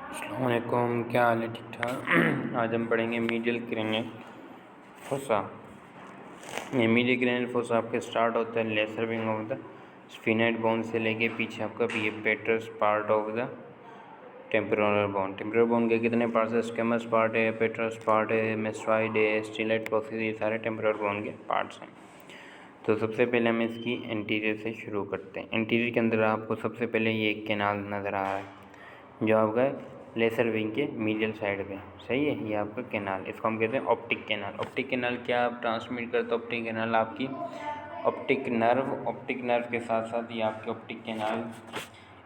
अस्सलामुअलैकुम, क्या हाल है? ठीक ठाक। आज हम पढ़ेंगे मीडियल क्रेनियल फोसा। ये मीडियल क्रेनियल फोसा आपके स्टार्ट होता है lesser wing of the sphenoid bone से लेके पीछे आपका ये petrous part of the temporal bone. Temporal bone के कितने पार्ट्स है? स्केमस पार्ट है, पेट्रस पार्ट है, मेस्टॉइड है, स्टीलेट प्रोसेस, ये सारे टेम्पोरल बोन के पार्ट्स हैं। तो सबसे पहले हम इसकी इंटीरियर से शुरू करते हैं। इंटीरियर के अंदर आपको सबसे पहले ये एक कैनाल नज़र आ रहा है जो आपका लेसर विंग के मीडियल साइड पे, सही है। ये आपका कैनाल, इसको हम कहते हैं ऑप्टिक कैनाल। ऑप्टिक कैनाल क्या आप ट्रांसमिट करते हैं? ऑप्टिक कैनाल आपकी ऑप्टिक नर्व के साथ साथ ये आपके ऑप्टिक कैनाल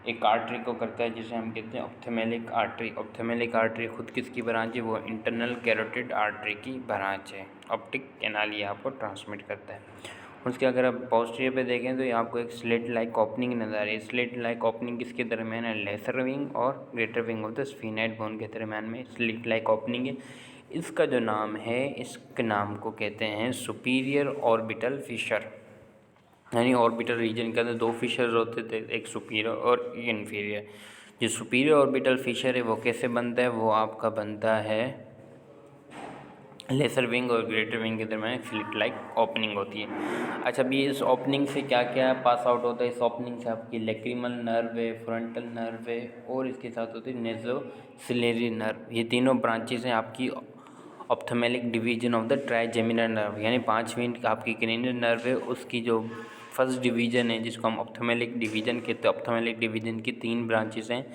एक आर्टरी को करता है जिसे हम कहते हैं ऑप्थेमेलिक आर्टरी। ऑप्थेमेलिक आर्टरी खुद किसकी ब्रांच है? वो इंटरनल कैरोटिड आर्टरी की ब्रांच है। ऑप्टिक कैनाल ये आपको ट्रांसमिट करता है। उसके अगर आप पोस्टीरियर पे देखें तो ये आपको एक स्लिट लाइक ओपनिंग नज़र आ रही है। स्लिट लाइक ओपनिंग किसके दरमियान है? लेसर विंग और greater wing of the sphenoid bone के दरमियान में स्लिट लाइक ओपनिंग है। इसका जो नाम है, इसके नाम को कहते हैं सुपीरियर ऑर्बिटल फिशर। यानी ऑर्बिटल रीजन के अंदर दो फिशर्स होते थे, एक सुपीरियर और इन्फीरियर। जो सुपीरियर ऑर्बिटल फिशर है वो कैसे बनता है? वो आपका बनता है लेसर विंग और ग्रेटर विंग के दरमियान एक स्लिट लाइक ओपनिंग होती है। अच्छा, अभी इस ओपनिंग से क्या क्या पास आउट होता है? इस ओपनिंग से आपकी लेक्रिमल नर्व है, फ्रंटल नर्व है और इसके साथ होती है नेज़ोसिलरी नर्व। ये तीनों ब्रांचेस हैं आपकी ophthalmic division of the trigeminal nerve. यानी 5वीं आपकी क्रेनियल नर्व है, उसकी जो फर्स्ट डिवीज़न है जिसको हम ऑप्थेमेलिक डिवीज़न कहते हैं। ऑप्थेमेलिक डिवीज़न की 3 ब्रांचेस हैं,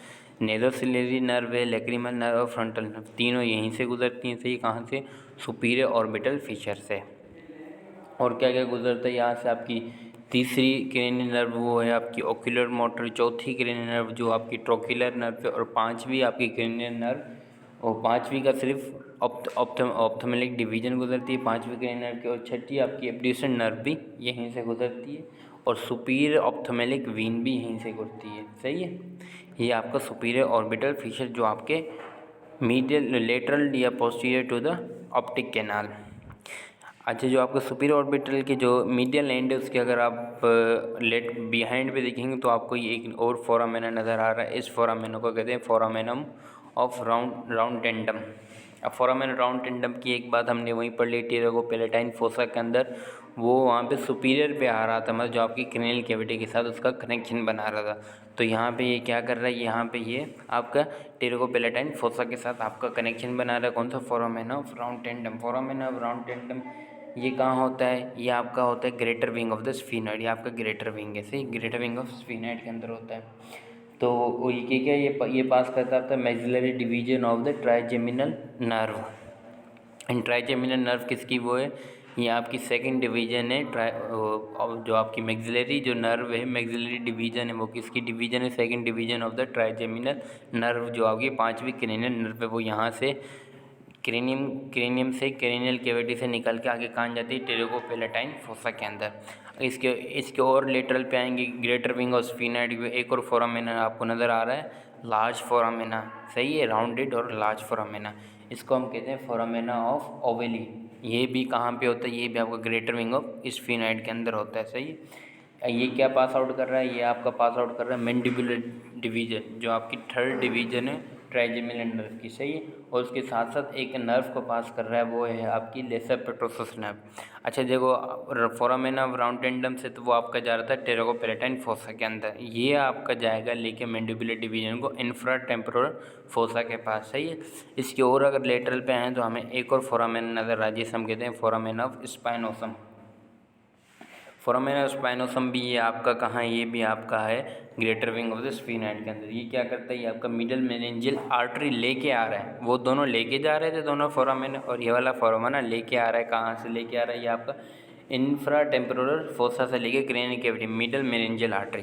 नेज़ोसिलरी नर्व है, लेक्रिमल नर्व और फ्रंटल नर्व। तीनों यहीं से गुजरती हैं। सही, कहाँ से? सुपीरियर ऑर्बिटल फिशर से। और क्या क्या गुजरता है यहाँ से? आपकी तीसरी क्रेनियल नर्व वो है आपकी ओक्यूलर मोटर, चौथी क्रेनियल नर्व जो आपकी ट्रोक्युलर नर्व है, और 5वीं आपकी क्रेनियल नर्व, और 5वीं का सिर्फ ऑप्थेमेलिक डिवीजन गुजरती है 5वीं क्रेनियल नर्व की, और छठी आपकी एब्ड्यूसन नर्व भी यहीं से गुजरती है, और सुपीरियर ऑप्थेमेलिक वीन भी यहीं से गुजरती है। सही है, ये आपका सुपीरियर ऑर्बिटल फिशर जो आपके मीडियल लेटरल या posterior to the optic canal. अच्छा, जो आपका सुपीरियर ऑर्बिटल के जो मीडियल एंड है उसके अगर आप लेट बिहाइंड पे देखेंगे तो आपको ये एक और फोरामेना नज़र आ रहा है। इस फोरामेना को कहते हैं फोरामेनम ऑफ राउंड टेंडम। अब फोरामेन राउंड टेंडम की एक बात हमने वहीं पढ़ ली टेरागोपेलेटाइन फोसा के अंदर, वो वहाँ पे सुपीरियर पे आ रहा था, मतलब जो आपकी क्रेनियल कैविटी के साथ उसका कनेक्शन बना रहा था। तो यहाँ पे ये क्या कर रहा है? यहाँ पे ये आपका टेरागोपेलेटाइन फोसा के साथ आपका कनेक्शन बना रहा है। कौन सा? Foramen of round tandem. Foramen of round tandem ये कहाँ होता है? ये आपका होता है greater wing of the sphenoid. ये आपका ग्रेटर विंग है। सही, ग्रेटर विंग ऑफ स्फीनॉइड के अंदर होता है। तो वो ये क्या ये पास करता था maxillary division of the trigeminal nerve. And trigeminal nerve किसकी वो है? ये आपकी सेकंड डिवीजन है। जो आपकी मैक्सिलरी जो नर्व है, मैक्सिलरी डिवीजन है, वो किसकी डिवीजन है? Second division of the trigeminal nerve. जो आपकी 5वीं क्रेनियल नर्व है वो यहाँ से क्रेनियम से क्रेनियल कैविटी से निकल के आगे कहाँ जाती है? टेरागोपेलेटाइन फोसा के अंदर। इसके और लेटरल पे आएंगे ग्रेटर विंग और स्फीनॉइड। एक और फोरामेना आपको नज़र आ रहा है, लार्ज फोरामेना। सही है, राउंडेड और लार्ज फोरामेना। इसको हम कहते हैं फोरामेना ऑफ ओवेली। ये भी कहाँ पे होता है? ये भी आपका ग्रेटर विंग ऑफ स्फीनॉइड के अंदर होता है। सही है, ये क्या पास आउट कर रहा है? ये आपका पास आउट कर रहा है मैंडिबुलर डिवीजन, जो आपकी थर्ड डिवीजन है ट्राइजेमिनल नर्व की। सही है, और उसके साथ साथ एक नर्व को पास कर रहा है, वो है आपकी लेसर पेट्रोसस नर्व। अच्छा देखो, फोरामेना राउंड टेंडम से तो वो आपका जा रहा था टेरागोपेलेटाइन फोसा के अंदर, ये आपका जाएगा लेके मैंडिबुलर डिवीजन को इंफ्रा टेम्पोरल फोसा के पास। सही है, इसके और अगर लेटरल पे आए तो हमें एक और फोरामेना नज़र आ, जिसे हम कहते हैं फोरामेना ऑफ स्पाइनोसम। फोरामेना स्पाइनोसम भी ये आपका कहाँ है? ये भी आपका है greater wing of the sphenoid के अंदर। ये क्या करता है? ये आपका मिडल मेनिंजियल आर्टरी लेके आ रहा है। वो दोनों लेके जा रहे थे दोनों फोरामेना, और ये वाला फोरामेना लेके आ रहा है। कहाँ से लेके आ रहा है? ये आपका इंफ्रा टेम्पोरल फोसा से लेके cranial cavity, middle meningeal artery.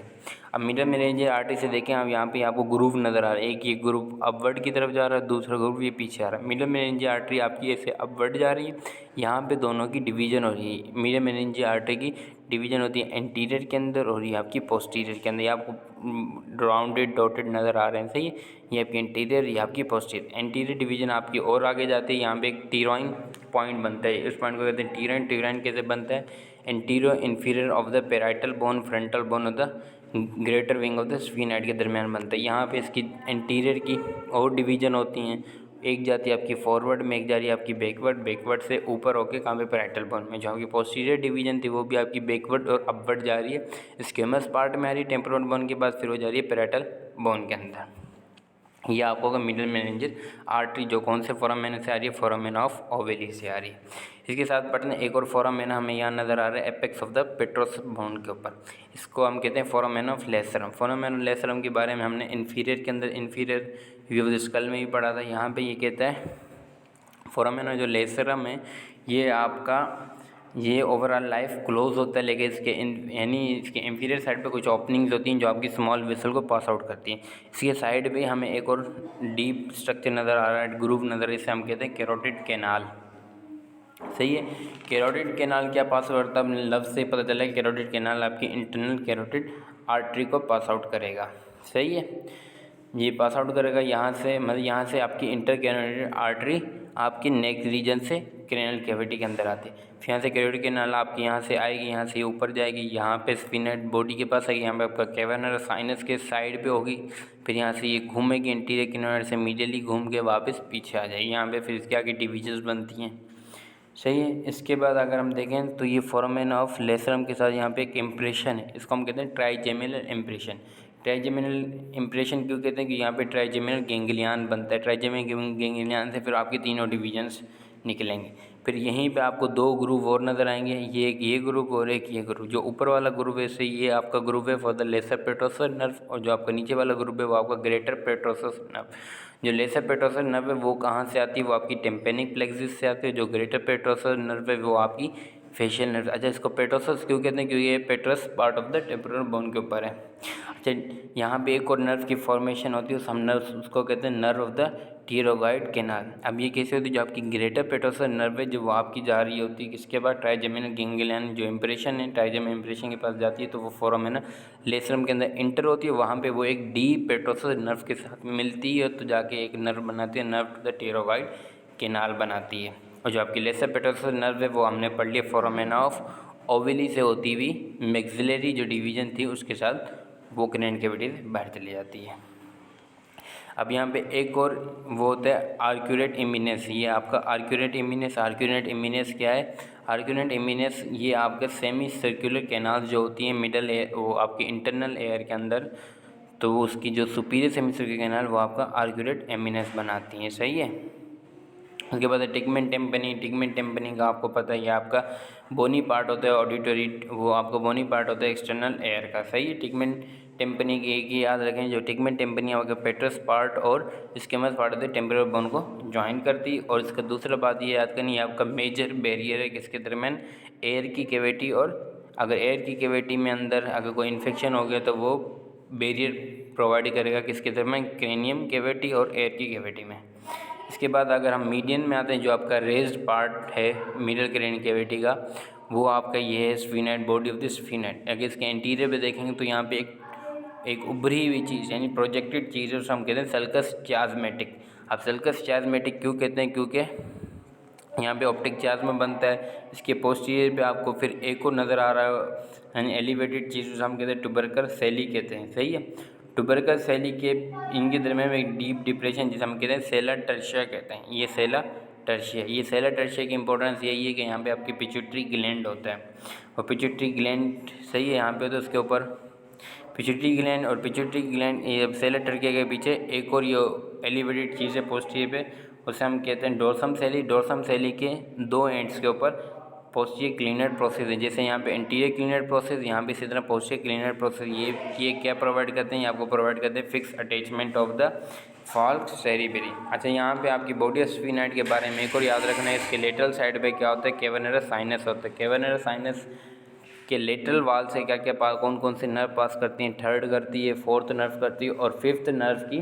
अब मिडल मेनिंजियल आर्टरी से देखें आप, यहाँ पे आपको ग्रूव नज़र आ रहा है। एक ये ग्रूव अपवर्ड की तरफ जा रहा है, दूसरा ग्रूव ये पीछे आ रहा है। मिडल मेनिंजियल आर्टरी आपकी ऐसे अपवर्ड जा रही है, यहाँ पे दोनों की डिवीजन हो रही है। मिडल मेनिंजियल आर्टरी की डिवीजन होती है एंटीरियर के अंदर और ये आपकी पोस्टीरियर के अंदर। ये आपको राउंडेड डॉटेड नज़र आ रहे हैं। सही है, ये आपकी एंटीरियर, ये आपकी पोस्टीरियर। एंटीरियर डिवीजन आपकी और आगे जाते हैं, यहाँ पे एक टीरोइन पॉइंट बनता है। इस पॉइंट को कहते हैं टीरोइन। टीरोइन कैसे बनता है? Anterior inferior of the parietal bone, frontal bone of the greater wing of the sphenoid के दरमियान बनता है। यहाँ पे इसकी इंटीरियर की और डिवीज़न होती हैं, एक जाती है आपकी फॉरवर्ड में, एक जा रही है आपकी बैकवर्ड, बैकवर्ड से ऊपर होके कहाँ पे पैराइटल बोन में। जो आपकी पोस्टीरियर डिवीजन थी वो भी आपकी बैकवर्ड और अपवर्ड जा रही है, स्क्वेमस पार्ट में आ रही है टेम्पोरल बोन के बाद, फिर वो जा रही है पैराइटल बोन के अंदर। ये आपको होगा मिडल मेनिंजेस आर्टरी, जो कौन से फोरामेना से आ रही है, फोरामेना ऑफ ओवेली से आ रही है। इसके साथ पढ़ते हैं एक और फोरामेना हमें यहाँ नज़र आ रहा है apex of the Petros bone के ऊपर, इसको हम कहते हैं फोरामेना ऑफ लेसरम। फोरामेना ऑफ लेसरम के बारे में हमने इन्फीरियर के अंदर inferior view of the skull में भी पढ़ा था। यहाँ पे ये कहता है फोरामेना जो लेसरम है ये आपका ये ओवरऑल लाइफ क्लोज होता है, लेकिन इसके यानी इसके इंफीरियर साइड पे कुछ ओपनिंग्स होती हैं जो आपकी स्मॉल वेसल को पास आउट करती हैं। इसके साइड पे हमें एक और डीप स्ट्रक्चर नज़र आ रहा है, ग्रूव नज़र, इसे हम कहते हैं कैरोटिड कैनाल। सही है, कैरोटिड कैनाल क्या पास आउट करता है, लफ्ज़ से पता चला कि कैरोटिड कैनाल आपकी इंटरनल कैरोटिड आर्टरी को पास आउट करेगा। सही है, ये पास आउट करेगा यहाँ से, मतलब यहाँ से आपकी इंटर कैरोटिड आर्टरी आपकी नेक रीजन से क्रेनियल कैविटी के अंदर आती है। फिर यहाँ से कैरोटिड कैनाल आपकी यहाँ से आएगी, यहाँ से ऊपर जाएगी, यहाँ पे स्फीनाइड बॉडी के पास आएगी, यहाँ पे आपका कैवर्नर साइनस के साइड पे होगी, फिर यहाँ से ये घूमेगी इंटीरियर कैनाल से मीडियली घूम के वापस पीछे आ जाएगी। यहाँ पे फिर इसके आगे डिविजन्स बनती हैं। सही है, इसके बाद अगर हम देखें तो ये फोरामेना ऑफ लेसरम के साथ यहाँ पे एक इम्प्रेशन है, इसको हम कहते हैं ट्राइजेमिनल इम्प्रेशन। ट्राइजेमिनल इम्प्रेशन क्यों कहते हैं कि यहाँ पे ट्राइजेमिनल गेंगलियान बनता है, ट्राइजेमिनल गेंगलियान से फिर आपके तीनों डिवीजन्स निकलेंगे। फिर यहीं पे आपको दो ग्रुप और नज़र आएंगे, ये एक ये ग्रुप और एक ये ग्रुप। जो ऊपर वाला ग्रुप है से ये आपका ग्रुप है फॉर द लेसर पेट्रोसस नर्व, और जो आपका नीचे वाला ग्रुप है वो आपका ग्रेटर पेट्रोसस नर्व। जो लेसर पेट्रोसस नर्व है वो कहाँ से आती है, वो आपकी टेम्पेनिक प्लेक्सिस से आती है। जो ग्रेटर पेट्रोसस नर्व है वो आपकी फेशियल नर्व। अच्छा, इसको पेट्रोसस क्यों कहते हैं, क्योंकि ये petrous part of the temporal bone के ऊपर है। अच्छा, यहाँ पे एक और नर्व की फॉर्मेशन होती है, उस हम नर्व उसको कहते हैं नर्व ऑफ द टीरोगाइड कैनाल। अब ये कैसे होती है, जो आपकी ग्रेटर पेट्रोसस नर्व है जो वो आपकी जा रही होती है किसके बाद, ट्राइजेमिनल गेंगलियन जो इंप्रेशन है ट्राइजेमिनल इंप्रेशन के पास जाती है, तो वो फोरामेना लेसरम के अंदर इंटर होती है, वहाँ पे वो एक डीप पेट्रोसस नर्व के साथ मिलती है तो जाके एक नर्व बनाती है, नर्व टू द टीरोगाइड कैनाल बनाती है। और जो आपकी लेसर पेट्रोसस नर्व है वो हमने पढ़ लिया फोरामेना ऑफ ओवेली से होती हुई मैक्सिलरी जो डिवीजन थी उसके साथ वो क्रेनियल कैविटी से बाहर चली जाती है। अब यहाँ पे एक और वो होता है आर्क्यूरेट इमिनेस। ये आपका आर्क्यूरेट इमिनेस, आर्क्यूरेट इमिनेस क्या है, आर्क्यूरेट इमिनेस ये आपका सेमी सर्कुलर कैनाल जो होती हैं मिडल एयर, वो आपकी इंटरनल एयर के अंदर, तो उसकी जो सुपीरियर सेमी सर्कुलर कैनाल वो आपका आर्क्यूरेट इमिनेस बनाती हैं। सही है, उसके बाद टिगमेंट टेम्पनी। टिगमेंट टेम्पनी का आपको पता है ये आपका बोनी पार्ट होता है ऑडिटरी, वो आपका बोनी पार्ट होता है एक्सटर्नल एयर का। सही है, टिगमेंट टेम्पनी की एक ही याद रखें, जो टिगमेंट टेम्पनी आपका पेट्रस पार्ट और स्क्वेमस पार्ट होते हैं टेम्पोरल बोन को ज्वाइन करती है। और इसका दूसरा बात ये याद करनी है आपका मेजर बैरियर है किसके दरमियान, एयर की कैविटी, और अगर एयर की कैविटी में अंदर अगर कोई इन्फेक्शन हो गया तो वो बैरियर प्रोवाइड करेगा किसके दरमियान, क्रेनियम कैविटी और एयर की कैविटी में। इसके बाद अगर हम मीडियन में आते हैं, जो आपका रेज्ड पार्ट है मिडल क्रेनियल कैविटी का, वो आपका ये है स्फीनाइड, बॉडी ऑफ द स्फीनाइड। अगर इसके इंटीरियर पे देखेंगे तो यहाँ पे एक उभरी हुई चीज़ यानी प्रोजेक्टेड चीज़, उसे हम कहते हैं सल्कस चियाज़मेटिक। अब सल्कस चियाज़मेटिक क्यों कहते हैं, क्योंकि यहाँ पे ऑप्टिक चियाज़्मा बनता है। इसके पोस्टीरियर पे आपको फिर एक और नज़र आ रहा है यानी एलिवेटेड चीज़, उसे हम कहते हैं ट्यूबरकल सेली कहते हैं। सही है, ट्यूबरकल सेली के इनके दरमियान में एक डीप डिप्रेशन जिसे हम कहते हैं सेला टर्शिया कहते हैं। ये सेला टर्शिया, ये सेला टर्शिया की इंपॉर्टेंस यही है कि यहाँ पे आपकी पिट्यूटरी ग्लैंड होता है, और पिट्यूटरी ग्लैंड सही है यहाँ पे, तो उसके ऊपर पिट्यूटरी ग्लैंड, और पिट्यूटरी ग्लैंड ये सेला टर्शिया के पीछे एक और ये एलिवेटेड चीज़ है पोस्टीरियर पे, उसे हम कहते हैं डोर्सम सेली। डोर्सम सेली के दो एंड्स के ऊपर पोस्टीरियर क्लीनर प्रोसेस है, जैसे यहाँ पे एंटीरियर क्लीनर प्रोसेस, यहाँ पे इसी तरह पोस्टीरियर क्लीनर प्रोसेस। ये क्या प्रोवाइड करते हैं, ये आपको प्रोवाइड करते हैं fix attachment of the folk सेरिबेरी। अच्छा, यहाँ पे आपकी बॉडी ऑफ स्फीनाइड के बारे में एक और याद रखना है, इसके लेटरल साइड पे क्या होता है, कैवर्नरस साइनस होता है। कैवर्नरस साइनस के लेटरल वाल से क्या क्या कौन कौन से नर्व पास करती हैं, थर्ड करती है, फोर्थ नर्व करती है, और फिफ्थ नर्व की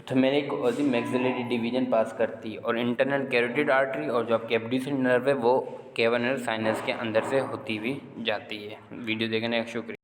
थमेरिक और दी मैक्सिलरी डिवीजन पास करती है। और इंटरनल कैरोटिड आर्टरी और जो आपकी एब्ड्यूसेंट नर्व है वो कैवर्नरस साइनस के अंदर से होती हुई जाती है। वीडियो देखने का शुक्रिया।